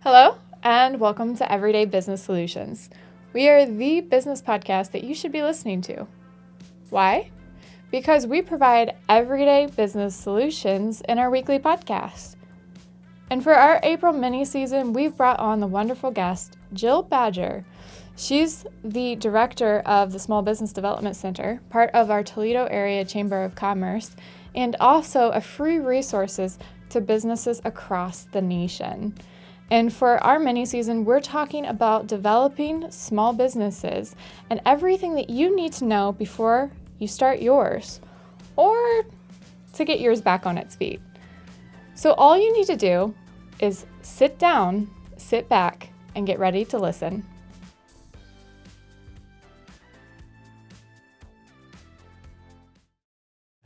Hello, and welcome to Everyday Business Solutions. We are the business podcast that you should be listening to. Why? Because we provide everyday business solutions in our weekly podcast. And for our April mini-season, we've brought on the wonderful guest, Jill Badger. She's the director of the Small Business Development Center, part of our Toledo Area Chamber of Commerce, and also a free resources to businesses across the nation. And for our mini-season, we're talking about developing small businesses and everything that you need to know before you start yours or to get yours back on its feet. So all you need to do is sit down, sit back, and get ready to listen.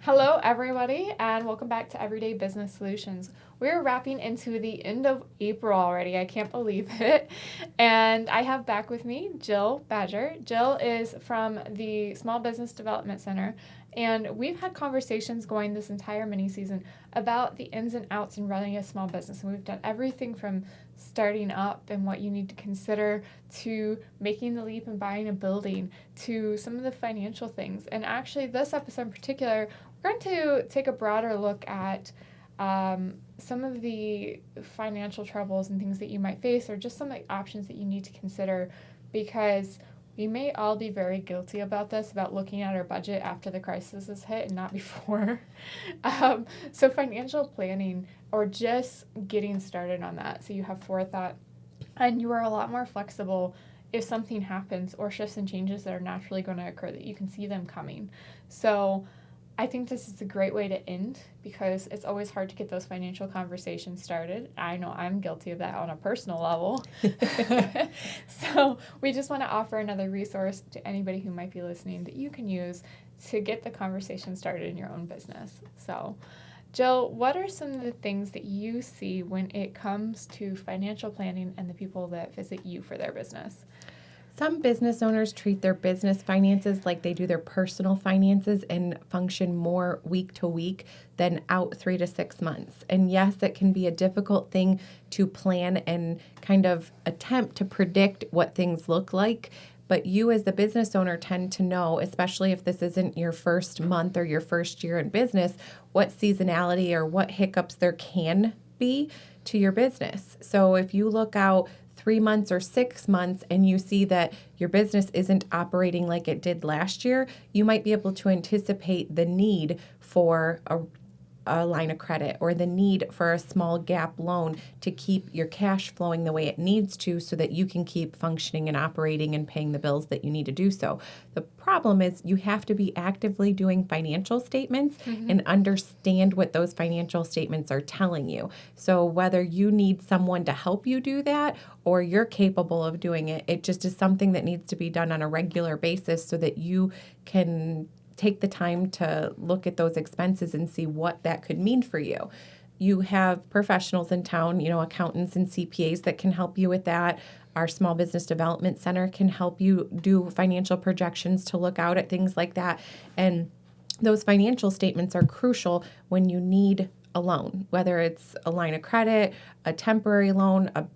Hello, everybody, and welcome back to Everyday Business Solutions. We're wrapping into the end of April already. I can't believe it. And I have back with me Jill Badger. Jill is from the Small Business Development Center, and we've had conversations going this entire mini season about the ins and outs in running a small business. And we've done everything from starting up and what you need to consider to making the leap and buying a building to some of the financial things. And actually, this episode in particular, we're going to take a broader look at some of the financial troubles and things that you might face, or just some of the options that you need to consider, because we may all be very guilty about this, about looking at our budget after the crisis has hit and not before. So financial planning, or just getting started on that, so you have forethought and you are a lot more flexible if something happens or shifts and changes that are naturally going to occur, that you can see them coming. So I think this is a great way to end, because it's always hard to get those financial conversations started. I know I'm guilty of that on a personal level. So we just want to offer another resource to anybody who might be listening that you can use to get the conversation started in your own business. So Jill, what are some of the things that you see when it comes to financial planning and the people that visit you for their business? Some business owners treat their business finances like they do their personal finances and function more week to week than out 3 to 6 months. And yes, it can be a difficult thing to plan and kind of attempt to predict what things look like. But you as the business owner tend to know, especially if this isn't your first month or your first year in business, what seasonality or what hiccups there can be to your business. So if you look out 3 months or 6 months and you see that your business isn't operating like it did last year, you might be able to anticipate the need for a line of credit or the need for a small gap loan to keep your cash flowing the way it needs to, so that you can keep functioning and operating and paying the bills that you need to do so. The problem is you have to be actively doing financial statements and understand what those financial statements are telling you. So whether you need someone to help you do that or you're capable of doing it, it just is something that needs to be done on a regular basis so that you can take the time to look at those expenses and see what that could mean for you. You have professionals in town, accountants and CPAs that can help you with that. Our Small Business Development Center can help you do financial projections to look out at things like that. And those financial statements are crucial when you need a loan, whether it's a line of credit, a temporary loan, a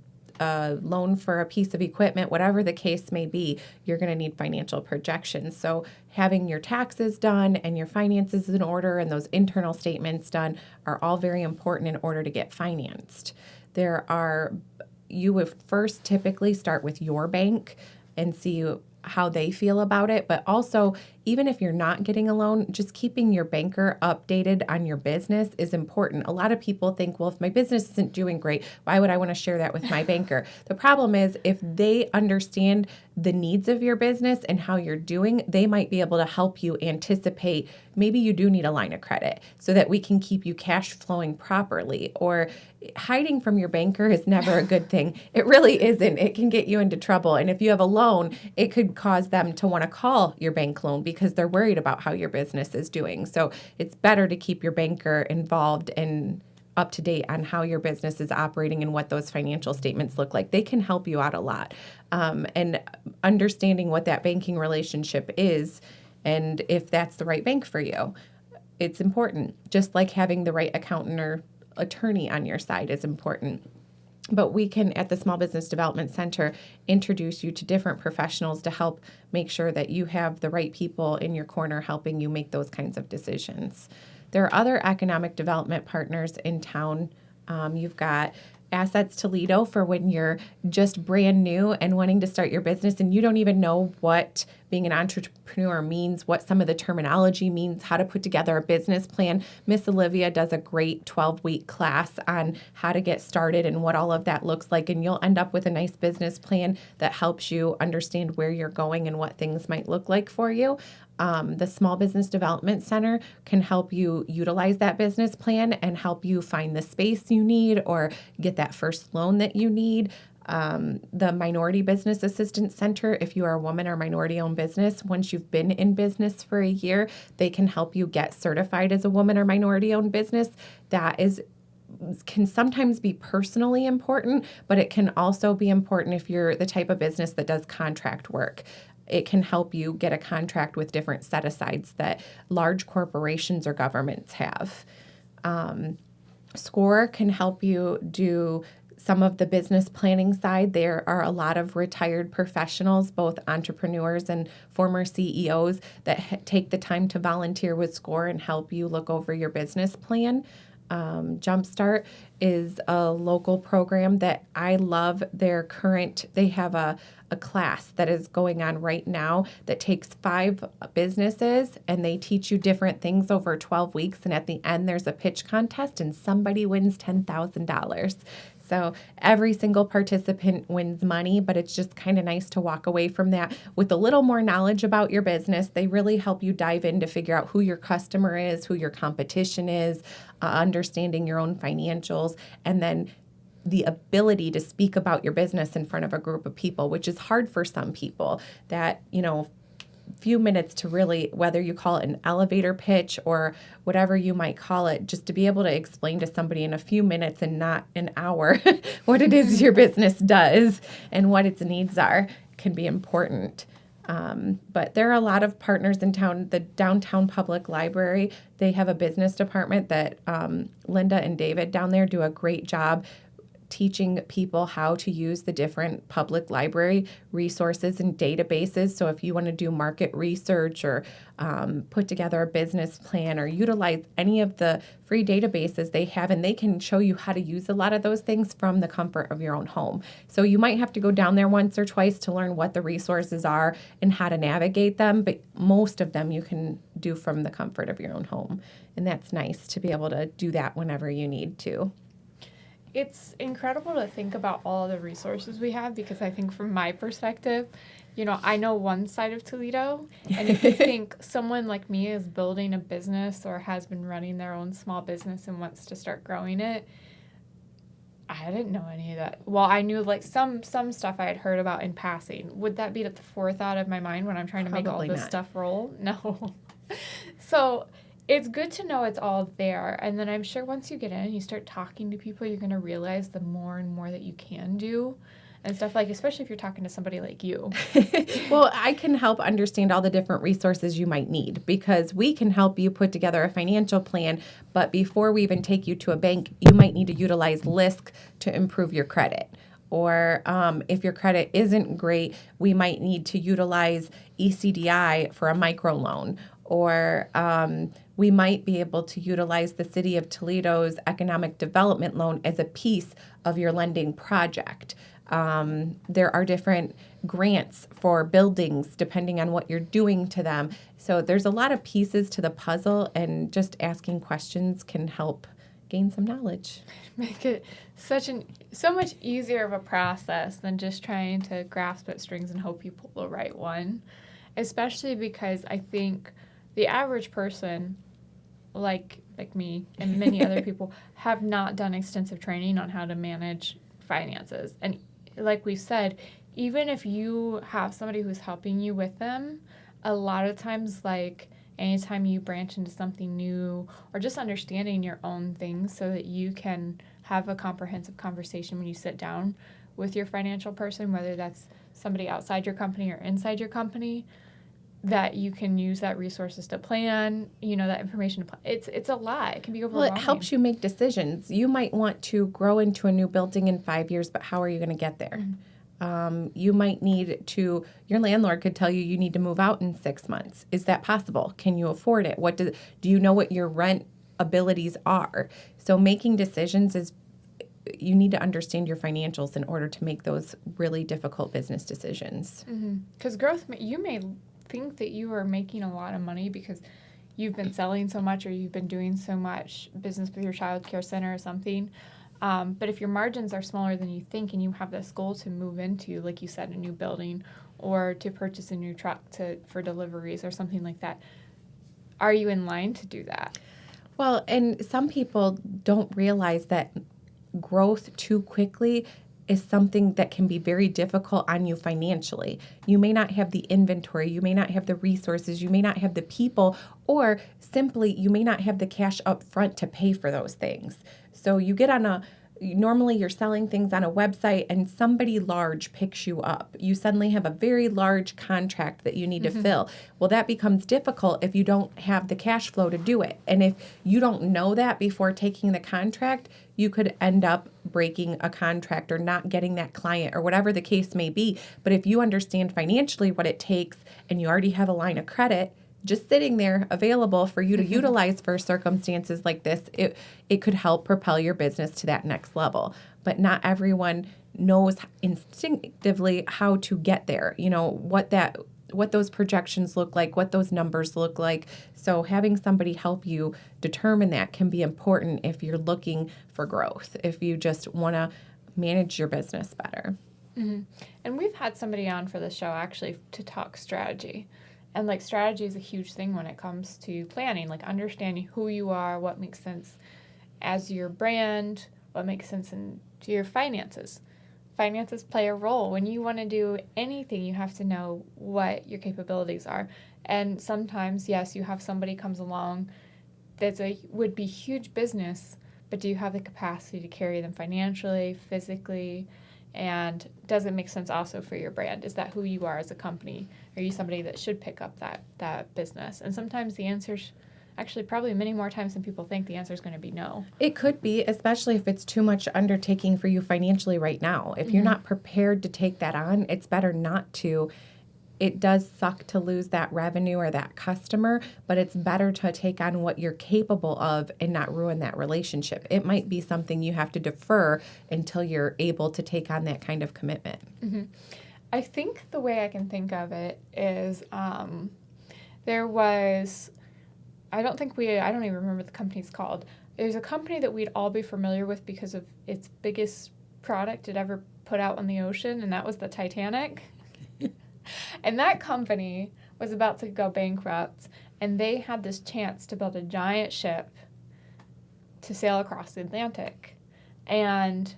loan for a piece of equipment, whatever the case may be, you're going to need financial projections. So having your taxes done and your finances in order and those internal statements done are all very important in order to get financed. You would first typically start with your bank and see how they feel about it. But also, even if you're not getting a loan, just keeping your banker updated on your business is important. A lot of people think, well, if my business isn't doing great, why would I want to share that with my banker? The problem is, if they understand the needs of your business and how you're doing, they might be able to help you anticipate maybe you do need a line of credit so that we can keep you cash flowing properly. Or hiding from your banker is never a good thing. It really isn't. It can get you into trouble. And if you have a loan, it could cause them to want to call your bank loan because they're worried about how your business is doing. So it's better to keep your banker involved and up to date on how your business is operating and what those financial statements look like. They can help you out a lot. And understanding what that banking relationship is and if that's the right bank for you, it's important. Just like having the right accountant or attorney on your side is important. But we can, at the Small Business Development Center, introduce you to different professionals to help make sure that you have the right people in your corner helping you make those kinds of decisions. There are other economic development partners in town. You've got Assets Toledo for when you're just brand new and wanting to start your business and you don't even know what being an entrepreneur means, what some of the terminology means, how to put together a business plan. Miss Olivia does a great 12-week class on how to get started and what all of that looks like, and you'll end up with a nice business plan that helps you understand where you're going and what things might look like for you. The Small Business Development Center can help you utilize that business plan and help you find the space you need or get that first loan that you need. The Minority Business Assistance Center, if you are a woman or minority-owned business, once you've been in business for a year, they can help you get certified as a woman or minority-owned business. That can sometimes be personally important, but it can also be important if you're the type of business that does contract work. It can help you get a contract with different set-asides that large corporations or governments have. SCORE can help you do some of the business planning side. There are a lot of retired professionals, both entrepreneurs and former CEOs, that take the time to volunteer with SCORE and help you look over your business plan. Jumpstart is a local program that I love. They have a class that is going on right now that takes 5 businesses and they teach you different things over 12 weeks. And at the end, there's a pitch contest and somebody wins $10,000. So every single participant wins money, but it's just kind of nice to walk away from that with a little more knowledge about your business. They really help you dive in to figure out who your customer is, who your competition is, understanding your own financials, and then the ability to speak about your business in front of a group of people, which is hard for some people. That, few minutes to really, whether you call it an elevator pitch or whatever you might call it, just to be able to explain to somebody in a few minutes and not an hour what it is your business does and what its needs are can be important. But there are a lot of partners in town. The Downtown Public Library, they have a business department that Linda and David down there do a great job teaching people how to use the different public library resources and databases. So if you want to do market research or put together a business plan or utilize any of the free databases they have, and they can show you how to use a lot of those things from the comfort of your own home. So you might have to go down there once or twice to learn what the resources are and how to navigate them, but most of them you can do from the comfort of your own home. And that's nice to be able to do that whenever you need to. It's incredible to think about all the resources we have because I think from my perspective, I know one side of Toledo, and if you think someone like me is building a business or has been running their own small business and wants to start growing it, I didn't know any of that. Well, I knew some stuff I had heard about in passing. Would that be at the forethought of my mind when I'm trying to make all this stuff roll? No. So it's good to know it's all there. And then I'm sure once you get in and you start talking to people, you're going to realize the more and more that you can do and stuff, especially if you're talking to somebody like you. Well, I can help understand all the different resources you might need because we can help you put together a financial plan. But before we even take you to a bank, you might need to utilize LISC to improve your credit. Or if your credit isn't great, we might need to utilize ECDI for a microloan. Or we might be able to utilize the City of Toledo's economic development loan as a piece of your lending project. There are different grants for buildings depending on what you're doing to them. So there's a lot of pieces to the puzzle, and just asking questions can help gain some knowledge. Make it so much easier of a process than just trying to grasp at strings and hope you pull the right one, especially because I think the average person, like me and many other people, have not done extensive training on how to manage finances. And like we said, even if you have somebody who's helping you with them, a lot of times, anytime you branch into something new or just understanding your own things so that you can have a comprehensive conversation when you sit down with your financial person, whether that's somebody outside your company or inside your company, that you can use that resources to plan, that information to plan. It's a lot. It can be overwhelming. Well, it helps you make decisions. You might want to grow into a new building in 5 years, but how are you going to get there? You might need to, your landlord could tell you need to move out in 6 months. Is that possible? Can you afford it? Do you know what your rent abilities are? So making decisions you need to understand your financials in order to make those really difficult business decisions. Because growth, you may think that you are making a lot of money because you've been selling so much or you've been doing so much business with your child care center or something. But if your margins are smaller than you think and you have this goal to move into, like you said, a new building or to purchase a new truck for deliveries or something like that, are you in line to do that? Well, and some people don't realize that growth too quickly is something that can be very difficult on you financially. You may not have the inventory, you may not have the resources, you may not have the people, or simply you may not have the cash up front to pay for those things. So you get normally you're selling things on a website and somebody large picks you up. You suddenly have a very large contract that you need to fill. Well, that becomes difficult if you don't have the cash flow to do it. And if you don't know that before taking the contract, you could end up breaking a contract or not getting that client or whatever the case may be. But if you understand financially what it takes and you already have a line of credit just sitting there available for you to utilize for circumstances like this, it could help propel your business to that next level. But not everyone knows instinctively how to get there, what those projections look like, what those numbers look like. So having somebody help you determine that can be important if you're looking for growth, if you just want to manage your business better. And we've had somebody on for the show actually to talk strategy. And strategy is a huge thing when it comes to planning, understanding who you are, what makes sense as your brand, what makes sense into your finances. Finances play a role. When you want to do anything, you have to know what your capabilities are. And sometimes, yes, you have somebody comes along that's would be huge business, but do you have the capacity to carry them financially, physically? And does it make sense also for your brand? Is that who you are as a company? Are you somebody that should pick up that business? And sometimes the answer's actually probably many more times than people think the answer is going to be no. It could be, especially if it's too much undertaking for you financially right now. If you're not prepared to take that on, it's better not to. It does suck to lose that revenue or that customer, but it's better to take on what you're capable of and not ruin that relationship. It might be something you have to defer until you're able to take on that kind of commitment. I think the way I can think of it is there was, I don't even remember what the company's called. There's a company that we'd all be familiar with because of its biggest product it ever put out on the ocean, and that was the Titanic. And that company was about to go bankrupt, and they had this chance to build a giant ship to sail across the Atlantic. And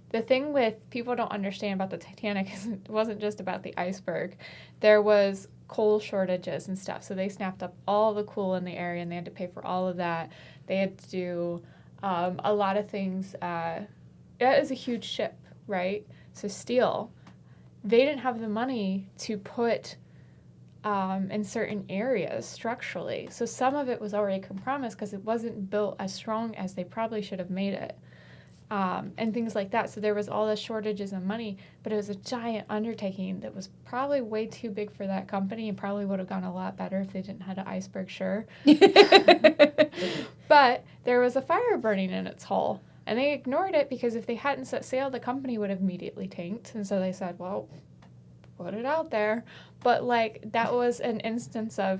the thing with people don't understand about the Titanic is it wasn't just about the iceberg. There was coal shortages and stuff. So they snapped up all the coal in the area, and they had to pay for all of that. They had to do a lot of things. It is a huge ship, right? So steel. They didn't have the money to put in certain areas structurally. So some of it was already compromised because it wasn't built as strong as they probably should have made it. And things like that. So there was all the shortages of money, but it was a giant undertaking that was probably way too big for that company and probably would have gone a lot better if they didn't have an iceberg, sure. But there was a fire burning in its hull. And they ignored it because if they hadn't set sail, the company would have immediately tanked. And so they said, well, put it out there. But, that was an instance of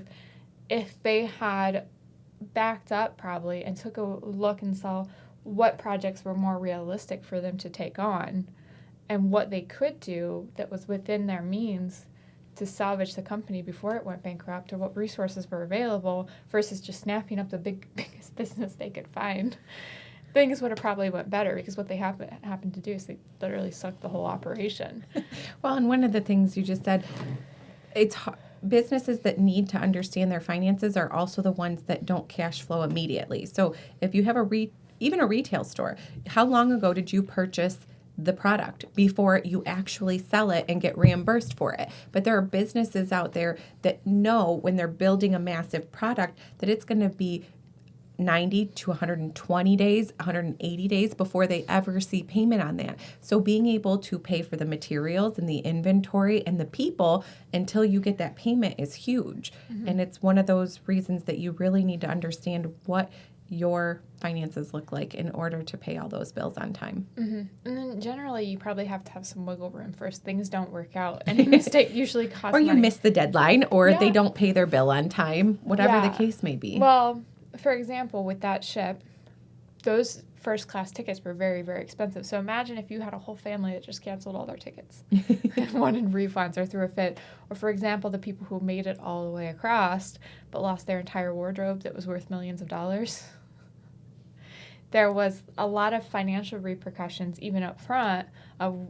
if they had backed up probably and took a look and saw what projects were more realistic for them to take on and what they could do that was within their means to salvage the company before it went bankrupt or what resources were available versus just snapping up the biggest business they could find. Things would have probably went better because what they happened to do is they literally sucked the whole operation. Well, and one of the things you just said, it's businesses that need to understand their finances are also the ones that don't cash flow immediately. So if you have even a retail store, how long ago did you purchase the product before you actually sell it and get reimbursed for it. But there are businesses out there that know when they're building a massive product that it's going to be 90 to 120 days, 180 days before they ever see payment on that. So being able to pay for the materials and the inventory and the people until you get that payment is huge. And it's one of those reasons that you really need to understand what your finances look like in order to pay all those bills on time. And then generally, you probably have to have some wiggle room first. Things don't work out. Any mistake usually costs Or you money. miss the deadline, or Yeah. they don't pay their bill on time, whatever the Yeah. case may be. Well, for example, with that ship, those first class tickets were very, very expensive. So imagine if you had a whole family that just canceled all their tickets and wanted refunds or threw a fit. Or, for example, the people who made it all the way across but lost their entire wardrobe that was worth millions of dollars. There was a lot of financial repercussions, even up front, of,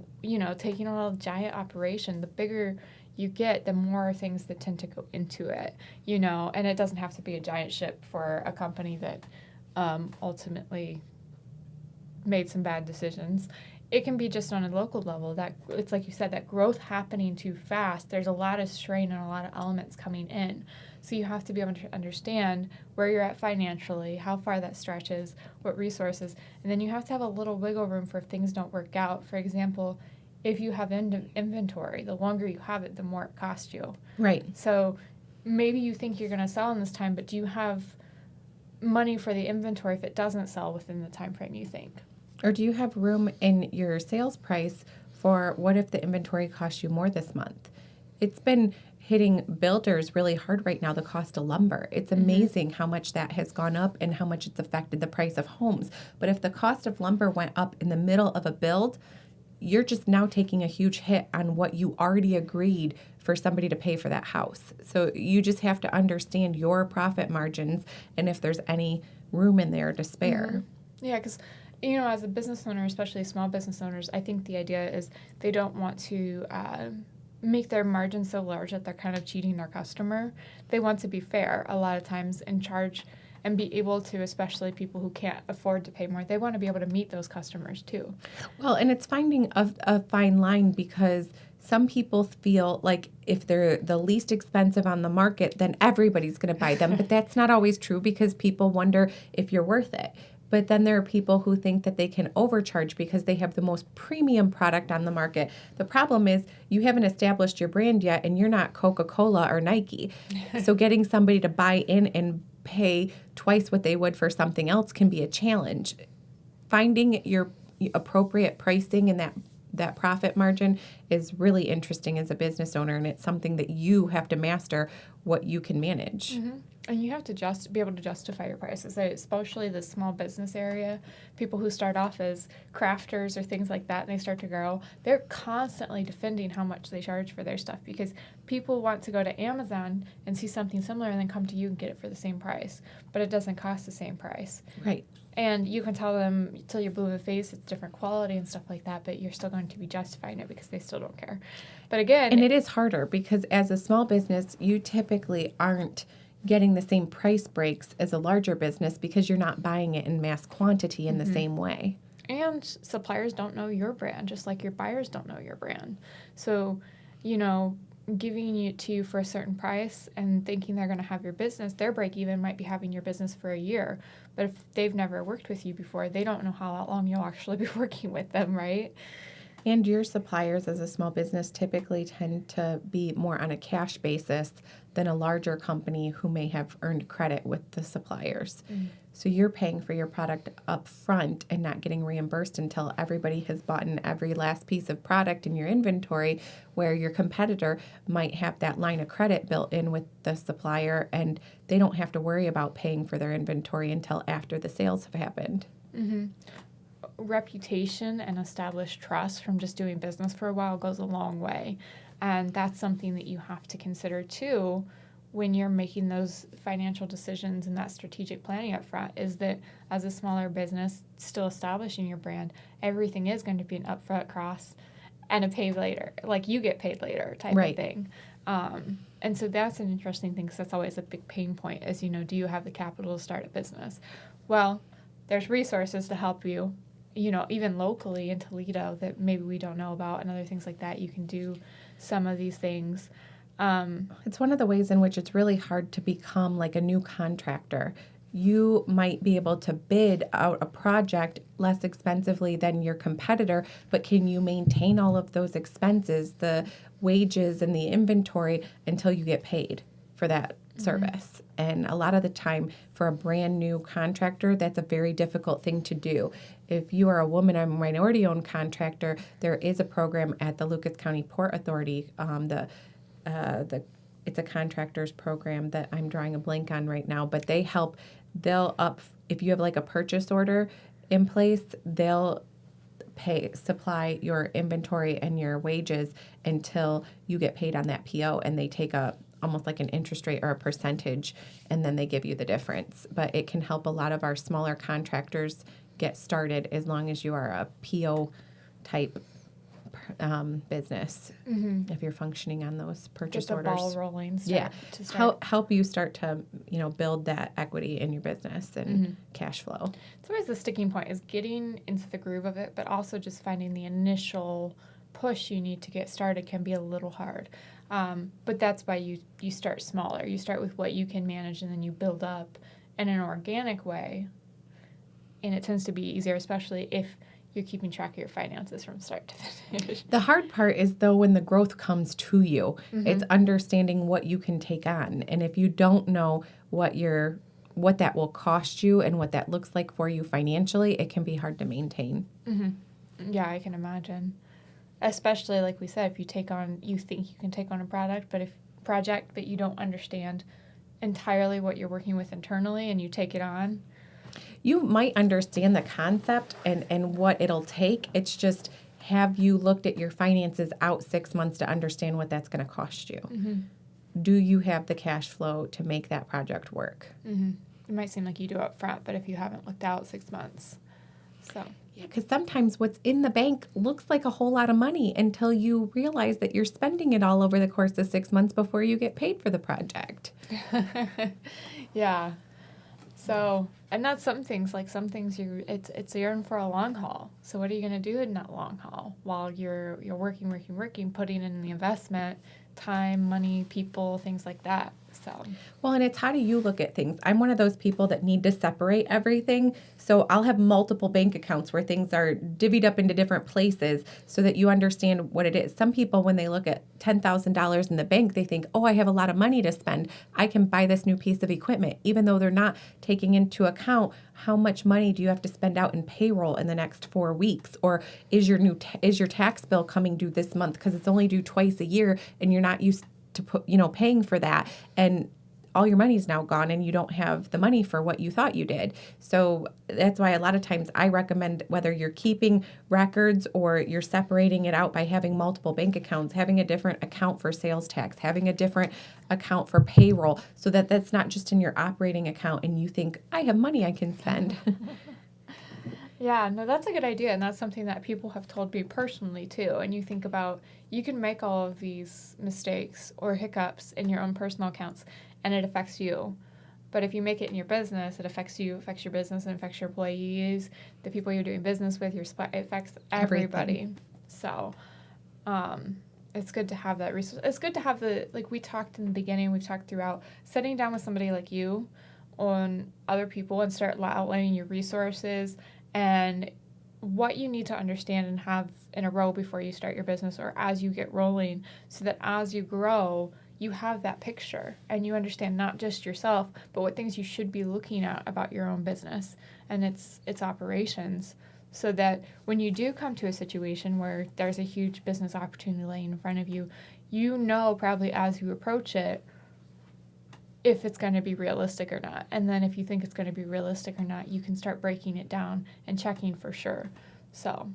taking on a giant operation. The bigger you get, the more things that tend to go into it, and it doesn't have to be a giant ship for a company that ultimately made some bad decisions. It can be just on a local level that it's like you said, that growth happening too fast. There's a lot of strain and a lot of elements coming in. So you have to be able to understand where you're at financially, how far that stretches, what resources, and then you have to have a little wiggle room for if things don't work out. For example, if you have inventory, the longer you have it, the more it costs you. Right. So maybe you think you're going to sell in this time, but do you have money for the inventory if it doesn't sell within the time frame you think? Or do you have room in your sales price for what if the inventory costs you more this month? It's been hitting builders really hard right now, the cost of lumber. It's amazing how much that has gone up and how much it's affected the price of homes. But if the cost of lumber went up in the middle of a build, you're just now taking a huge hit on what you already agreed for somebody to pay for that house. So you just have to understand your profit margins and if there's any room in there to spare. Yeah, because, as a business owner, especially small business owners, I think the idea is they don't want to make their margins so large that they're kind of cheating their customer. They want to be fair a lot of times and charge and be able to, especially people who can't afford to pay more, they want to be able to meet those customers too. Well, and it's finding a fine line because some people feel like if they're the least expensive on the market, then everybody's going to buy them. But that's not always true because people wonder if you're worth it. But then there are people who think that they can overcharge because they have the most premium product on the market. The problem is you haven't established your brand yet and you're not Coca-Cola or Nike. So getting somebody to buy in and pay twice what they would for something else can be a challenge. Finding your appropriate pricing and that profit margin is really interesting as a business owner, and it's something that you have to master what you can manage. And you have to be able to justify your prices, especially the small business area. People who start off as crafters or things like that, and they start to grow, they're constantly defending how much they charge for their stuff because people want to go to Amazon and see something similar and then come to you and get it for the same price. But it doesn't cost the same price. Right. And you can tell them till you're blue in the face it's different quality and stuff like that, but you're still going to be justifying it because they still don't care. But again... And it is harder because as a small business, you typically aren't getting the same price breaks as a larger business because you're not buying it in mass quantity in the same way. And suppliers don't know your brand, just like your buyers don't know your brand. So, giving it to you for a certain price and thinking they're going to have your business, their break even might be having your business for a year. But if they've never worked with you before, they don't know how long you'll actually be working with them, right? And your suppliers as a small business typically tend to be more on a cash basis than a larger company who may have earned credit with the suppliers. So you're paying for your product up front and not getting reimbursed until everybody has bought in every last piece of product in your inventory, where your competitor might have that line of credit built in with the supplier and they don't have to worry about paying for their inventory until after the sales have happened. Reputation and established trust from just doing business for a while goes a long way. And that's something that you have to consider too when you're making those financial decisions and that strategic planning up front, is that as a smaller business, still establishing your brand, everything is going to be an upfront cost and a pay later, like you get paid later type of thing. And so that's an interesting thing because that's always a big pain point is, do you have the capital to start a business? Well, there's resources to help you even locally in Toledo that maybe we don't know about, and other things like that. You can do some of these things. It's one of the ways in which it's really hard to become like a new contractor. You might be able to bid out a project less expensively than your competitor, but can you maintain all of those expenses, the wages and the inventory, until you get paid for that service? And a lot of the time, for a brand new contractor, that's a very difficult thing to do. If you are a woman or a minority-owned contractor, there is a program at the Lucas County Port Authority, it's a contractors program that I'm drawing a blank on right now, but if you have like a purchase order in place, they'll supply your inventory and your wages until you get paid on that PO, and they take almost like an interest rate or a percentage, and then they give you the difference. But it can help a lot of our smaller contractors get started as long as you are a PO type business, if you're functioning on those purchase Get the orders. ball rolling. Help you start to build that equity in your business and cash flow. It's always the sticking point is getting into the groove of it, but also just finding the initial push you need to get started can be a little hard. But that's why you start smaller. You start with what you can manage, and then you build up in an organic way. And it tends to be easier, especially if you're keeping track of your finances from start to finish. The hard part is, though, when the growth comes to you, it's understanding what you can take on. And if you don't know what that will cost you and what that looks like for you financially, it can be hard to maintain. Yeah, I can imagine. Especially, like we said, if you think you can take on a project, but you don't understand entirely what you're working with internally, and you take it on. You might understand the concept and what it'll take. It's just, have you looked at your finances out 6 months to understand what that's going to cost you? Do you have the cash flow to make that project work? It might seem like you do up front, but if you haven't looked out 6 months. Yeah, because sometimes what's in the bank looks like a whole lot of money until you realize that you're spending it all over the course of 6 months before you get paid for the project. Yeah. So, and that's some things it's you're in for a long haul. So what are you going to do in that long haul while you're working, putting in the investment, time, money, people, things like that. So, well, and it's, how do you look at things? I'm one of those people that need to separate everything. So I'll have multiple bank accounts where things are divvied up into different places so that you understand what it is. Some people, when they look at $10,000 in the bank, they think, oh, I have a lot of money to spend. I can buy this new piece of equipment, even though they're not taking into account how much money do you have to spend out in payroll in the next 4 weeks, or is your tax bill coming due this month because it's only due twice a year and you're not used to paying for that, and all your money's now gone and you don't have the money for what you thought you did. So that's why a lot of times I recommend, whether you're keeping records or you're separating it out by having multiple bank accounts, having a different account for sales tax, having a different account for payroll, so that that's not just in your operating account and you think, I have money I can spend. Yeah, no, that's a good idea, and that's something that people have told me personally too. And you think about, you can make all of these mistakes or hiccups in your own personal accounts, and it affects you. But if you make it in your business, it affects you, affects your business, and affects your employees, the people you're doing business with, it affects everybody. Everything. So, it's good to have that resource. It's good to have like we talked in the beginning, we've talked throughout, sitting down with somebody like you on other people and start outlining your resources and what you need to understand and have in a row before you start your business or as you get rolling, so that as you grow, you have that picture and you understand not just yourself, but what things you should be looking at about your own business and its operations, so that when you do come to a situation where there's a huge business opportunity laying in front of you, you know probably as you approach it if it's going to be realistic or not. And then if you think it's going to be realistic or not, you can start breaking it down and checking for sure. So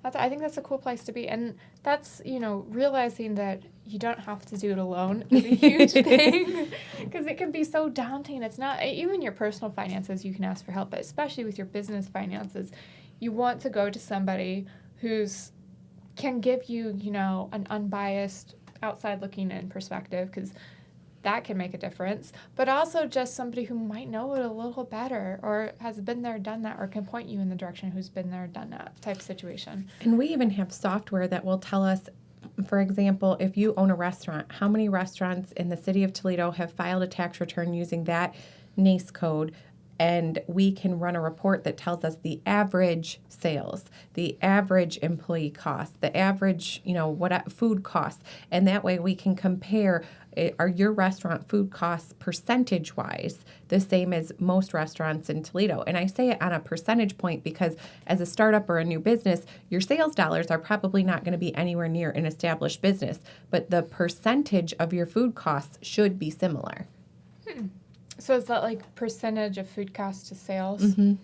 I think that's a cool place to be. And that's, realizing that you don't have to do it alone is a huge thing, because it can be so daunting. It's not, even your personal finances, you can ask for help, but especially with your business finances, you want to go to somebody can give you, an unbiased, outside looking in perspective, because that can make a difference. But also just somebody who might know it a little better or has been there, done that, or can point you in the direction who's been there, done that type of situation. And we even have software that will tell us, for example, if you own a restaurant, how many restaurants in the city of Toledo have filed a tax return using that NACE code, and we can run a report that tells us the average sales, the average employee cost, the average, what food costs, and that way we can compare, are your restaurant food costs percentage-wise the same as most restaurants in Toledo? And I say it on a percentage point because as a startup or a new business, your sales dollars are probably not going to be anywhere near an established business, but the percentage of your food costs should be similar. So is that like percentage of food cost to sales? Mm-hmm.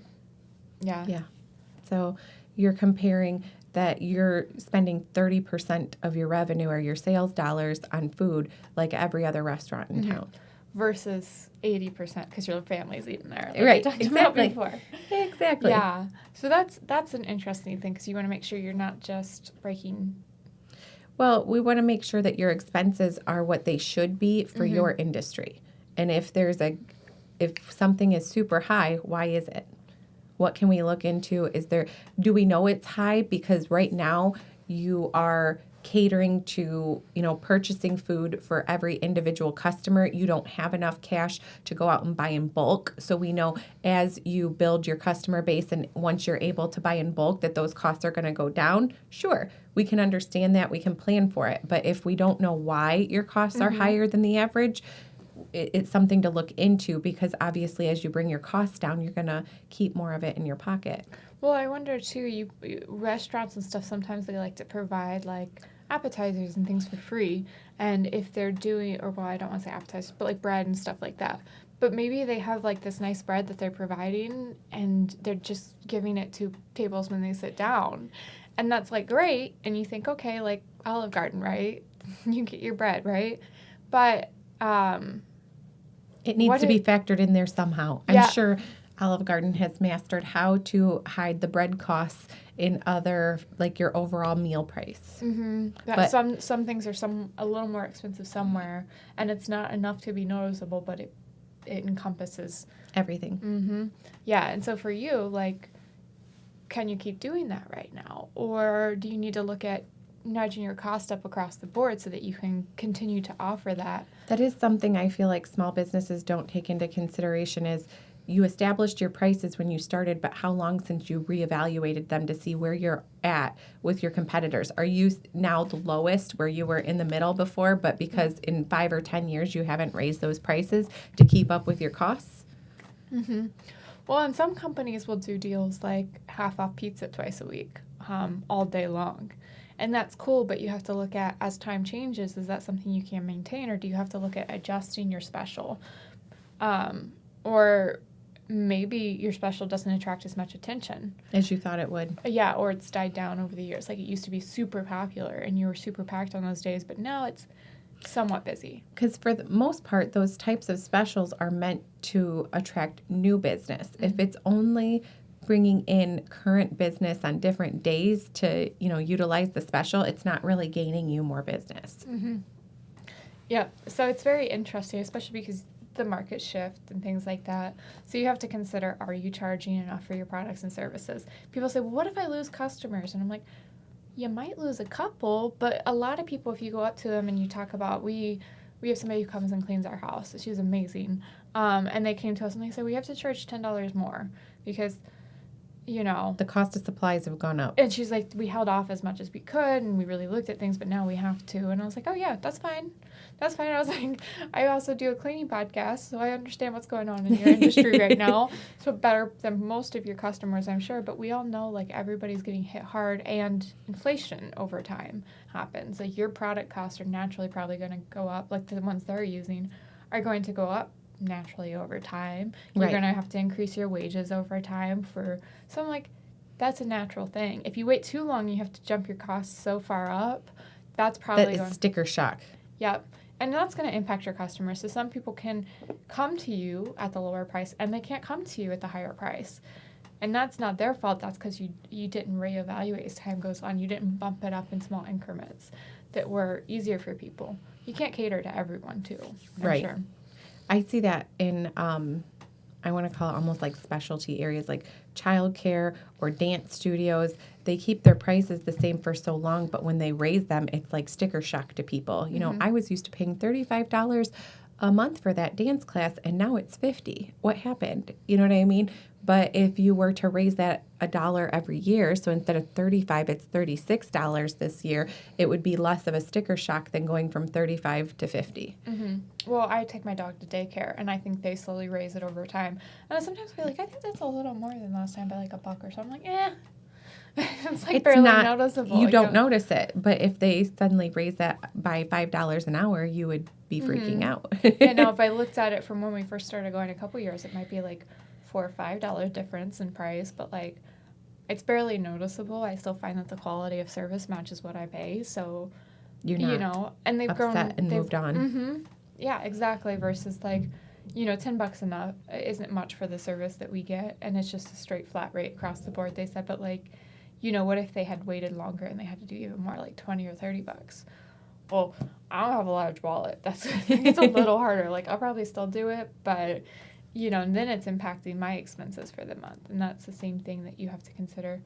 Yeah. Yeah. So you're comparing that you're spending 30% of your revenue or your sales dollars on food like every other restaurant in town. Versus 80% because your family's eating there. Like Right. we talked Exactly. about before. Exactly. Yeah. So that's an interesting thing because you want to make sure you're not just breaking. Well, we want to make sure that your expenses are what they should be for your industry. And if something is super high, why is it? What can we look into? Do we know it's high because right now you are catering to, purchasing food for every individual customer. You don't have enough cash to go out and buy in bulk. So we know as you build your customer base and once you're able to buy in bulk that those costs are going to go down. Sure, we can understand that. We can plan for it. But if we don't know why your costs are higher than the average, it's something to look into because obviously as you bring your costs down, you're going to keep more of it in your pocket. Well, I wonder too, restaurants and stuff, sometimes they like to provide like appetizers and things for free. And if they're doing, or well, I don't want to say appetizers, but like bread and stuff like that. But maybe they have like this nice bread that they're providing and they're just giving it to tables when they sit down. And that's like great. And you think, okay, like Olive Garden, right? You get your bread, right? But, it needs to be factored in there somehow. I'm sure Olive Garden has mastered how to hide the bread costs in other, like your overall meal price. Mm-hmm. But some things are a little more expensive somewhere, and it's not enough to be noticeable, but it encompasses everything. Mm-hmm. Yeah, and so for you, like, can you keep doing that right now, or do you need to look at nudging your cost up across the board so that you can continue to offer that? That is something I feel like small businesses don't take into consideration is you established your prices when you started, but how long since you reevaluated them to see where you're at with your competitors? Are you now the lowest where you were in the middle before, but because in 5 or 10 years you haven't raised those prices to keep up with your costs? Mm-hmm. Well, and some companies will do deals like half off pizza twice a week, all day long. And that's cool, but you have to look at, as time changes, is that something you can maintain, or do you have to look at adjusting your special? Or maybe your special doesn't attract as much attention as you thought it would. Yeah, or it's died down over the years. Like it used to be super popular, and you were super packed on those days, but now it's somewhat busy. Because for the most part, those types of specials are meant to attract new business. Mm-hmm. If it's only bringing in current business on different days to, utilize the special, it's not really gaining you more business. Mm-hmm. Yeah, so it's very interesting, especially because the market shift and things like that. So you have to consider, are you charging enough for your products and services? People say, well, what if I lose customers? And I'm like, you might lose a couple, but a lot of people, if you go up to them and you talk about, we have somebody who comes and cleans our house. She's amazing. And they came to us and they said, we have to charge $10 more because the cost of supplies have gone up. And she's like, we held off as much as we could, and we really looked at things, but now we have to. And I was like, oh, yeah, that's fine. That's fine. I was like, I also do a cleaning podcast, so I understand what's going on in your industry right now. So better than most of your customers, I'm sure. But we all know, like, everybody's getting hit hard, and inflation over time happens. Like, your product costs are naturally probably going to go up. Like, the ones they're using are going to go up naturally over time. You're going to have to increase your wages over time so I'm like, that's a natural thing. If you wait too long, you have to jump your costs so far up. That's probably that is sticker shock. Yep. And that's going to impact your customers. So some people can come to you at the lower price and they can't come to you at the higher price. And that's not their fault. That's because you didn't reevaluate as time goes on. You didn't bump it up in small increments that were easier for people. You can't cater to everyone, too. I'm Right. sure. I see that in, I want to call it almost like specialty areas like childcare or dance studios. They keep their prices the same for so long, but when they raise them, it's like sticker shock to people. You know, I was used to paying $35 a month for that dance class, and now it's $50. What happened? You know what I mean? But if you were to raise that $1 every year, so instead of $35, it's $36 this year, it would be less of a sticker shock than going from $35 to $50. Well, I take my dog to daycare, and I think they slowly raise it over time. And I sometimes feel like, I think that's a little more than last time by like $1 or something. I'm like, eh. It's like barely noticeable. You don't notice it, but if they suddenly raise that by $5 an hour, you would be freaking out. Yeah, no, if I looked at it from when we first started going a couple years, it might be like $4 or $5 difference in price, but like it's barely noticeable. I still find that the quality of service matches what I pay, so You're not you know, and they've upset grown and moved on. Yeah, exactly. Versus like, you know, $10 enough isn't much for the service that we get, and it's just a straight flat rate across the board. They said, but like, you know, what if they had waited longer and they had to do even more, like $20 or $30? Well, I don't have a large wallet. It's a little harder. Like, I'll probably still do it, but, you know, and then it's impacting my expenses for the month. And that's the same thing that you have to consider.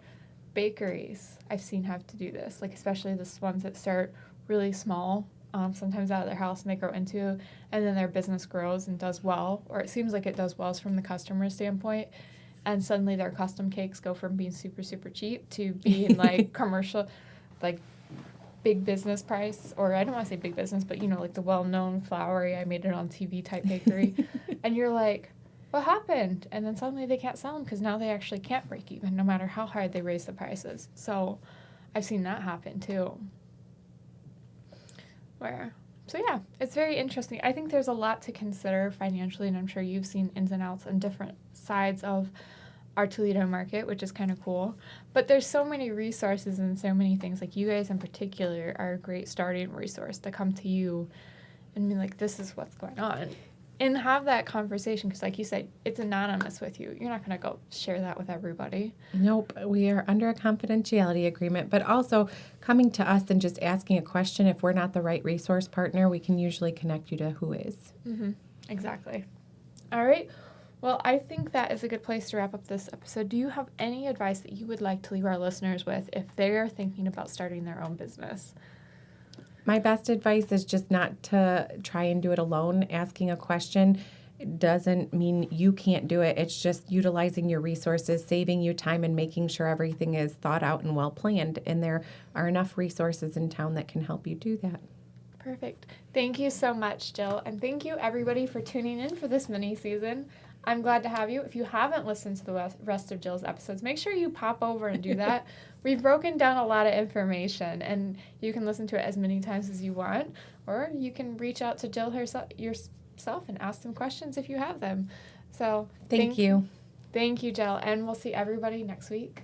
Bakeries, I've seen have to do this, like, especially the ones that start really small, sometimes out of their house, and they grow into, and then their business grows and does well, or it seems like it does well from the customer standpoint. And suddenly their custom cakes go from being super, super cheap to being like commercial, like big business price, or I don't want to say big business, but you know, like the well-known flowery, I made it on TV type bakery. And you're like, what happened? And then suddenly they can't sell them because now they actually can't break even no matter how hard they raise the prices. So I've seen that happen too. So yeah, it's very interesting. I think there's a lot to consider financially, and I'm sure you've seen ins and outs on different sides of our Toledo market, which is kind of cool. But there's so many resources and so many things. Like you guys in particular are a great starting resource to come to you and be like, this is what's going on. And have that conversation, because like you said, it's anonymous with you. You're not going to go share that with everybody. Nope. We are under a confidentiality agreement, but also coming to us and just asking a question. If we're not the right resource partner, we can usually connect you to who is. Exactly. All right. Well, I think that is a good place to wrap up this episode. Do you have any advice that you would like to leave our listeners with if they're thinking about starting their own business? My best advice is just not to try and do it alone. Asking a question doesn't mean you can't do it. It's just utilizing your resources, saving you time, and making sure everything is thought out and well planned. And there are enough resources in town that can help you do that. Perfect. Thank you so much, Jill. And thank you, everybody, for tuning in for this mini season. I'm glad to have you. If you haven't listened to the rest of Jill's episodes, make sure you pop over and do that. We've broken down a lot of information, and you can listen to it as many times as you want, or you can reach out to Jill yourself and ask some questions if you have them. So Thank you. Thank you, Jill, and we'll see everybody next week.